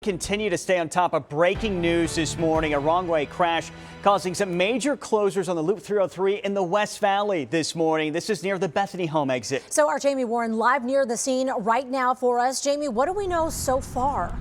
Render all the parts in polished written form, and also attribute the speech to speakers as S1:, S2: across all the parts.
S1: Continue to stay on top of breaking news this morning. A wrong-way crash causing some major closures on the Loop 303 in the West Valley this morning. This is near the Bethany Home exit.
S2: So our Jamie Warren live near the scene right now for us. Jamie, what do we know so far?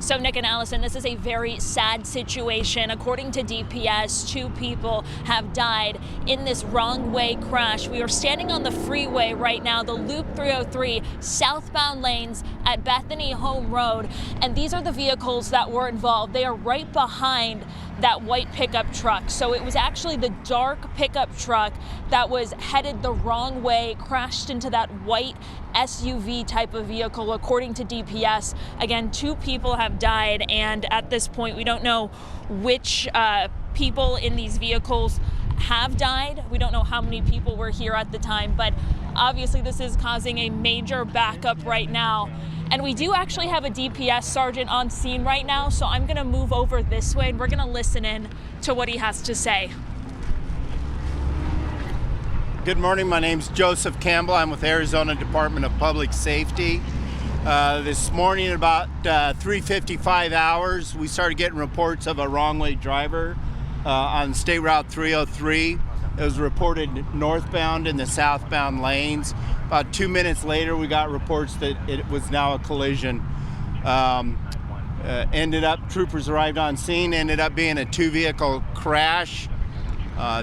S3: So Nick and Allison, this is a very sad situation. According to DPS, 2 people have died in this wrong way crash. We are standing on the freeway right now, the Loop 303 southbound lanes at Bethany Home Road. And these are the vehicles that were involved. They are right behind that white pickup truck. So it was actually the dark pickup truck that was headed the wrong way, crashed into that white SUV type of vehicle, according to DPS. Again, 2 people have died, and at this point, we don't know which people in these vehicles have died. We don't know how many people were here at the time, but obviously this is causing a major backup right now. And we do actually have a DPS sergeant on scene right now, so I'm going to move over this way and we're going to listen in to what he has to say.
S4: Good morning, my name's Joseph Campbell. I'm with Arizona Department of Public Safety. This morning at about 3:55 hours, we started getting reports of a wrong-way driver on State Route 303. It was reported northbound in the southbound lanes. About 2 minutes later, we got reports that it was now a collision. Troopers arrived on scene, ended up being a 2-vehicle crash.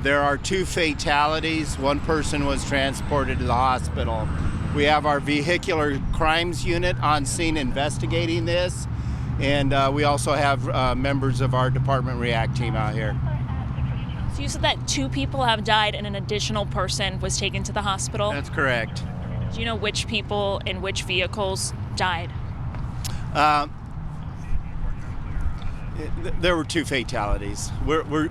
S4: There are 2 fatalities. 1 person was transported to the hospital. We have our vehicular crimes unit on scene investigating this, and we also have members of our Department React team out here.
S3: So you said that 2 people have died and an additional person was taken to the hospital?
S4: That's correct.
S3: Do you know which people in which vehicles died?
S4: There were 2 fatalities.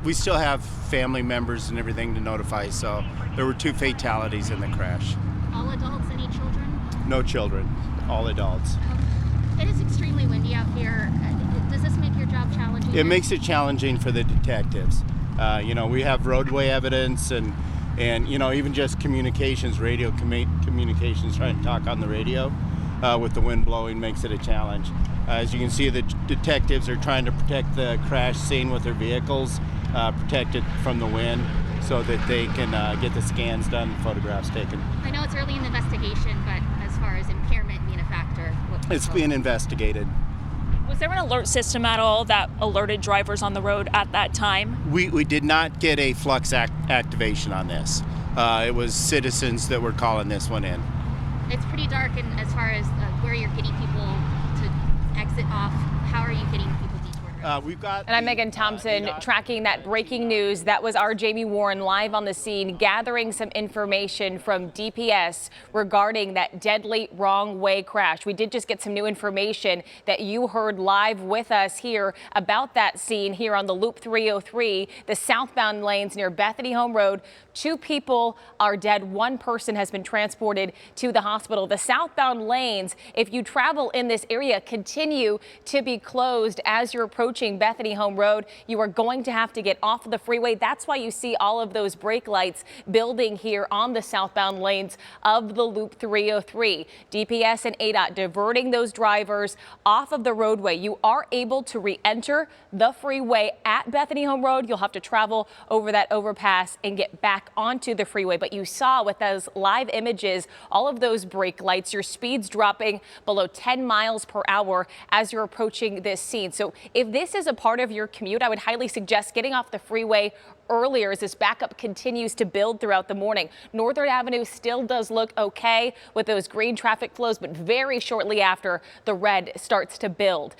S4: We still have family members and everything to notify, so there were 2 fatalities in the crash.
S5: All adults, any children?
S4: No children, all adults.
S5: It is extremely windy out here. Does this make your job challenging?
S4: It makes it challenging for the detectives. We have roadway evidence and even just communications, radio communications, trying to talk on the radio with the wind blowing makes it a challenge. As you can see, the detectives are trying to protect the crash scene with their vehicles, protect it from the wind so that they can get the scans done and photographs taken.
S5: I know it's early in the investigation, but as far as impairment being a factor,
S4: it's being investigated.
S3: Was there an alert system at all that alerted drivers on the road at that time?
S4: We did not get a flux activation on this. It was citizens that were calling this one in.
S5: It's pretty dark, and as far as where you're getting people to exit off, how are you getting people detoured?
S6: And I'm Megan Thompson, tracking that breaking news. That was our Jamie Warren live on the scene, gathering some information from DPS regarding that deadly wrong way crash. We did just get some new information that you heard live with us here about that scene here on the Loop 303, the southbound lanes near Bethany Home Road. 2 people are dead. 1 person has been transported to the hospital. The southbound lanes, if you travel in this area, continue to be closed as you're approaching Bethany Home Road. You are going to have to get off of the freeway. That's why you see all of those brake lights building here on the southbound lanes of the Loop 303. DPS and ADOT diverting those drivers off of the roadway. You are able to re-enter the freeway at Bethany Home Road. You'll have to travel over that overpass and get back onto the freeway. But you saw with those live images, all of those brake lights, your speeds dropping below 10 miles per hour as you're approaching this scene. So if this is a part of your commute, I would highly suggest getting off the freeway earlier as this backup continues to build throughout the morning. Northern Avenue still does look okay with those green traffic flows, but very shortly after, the red starts to build.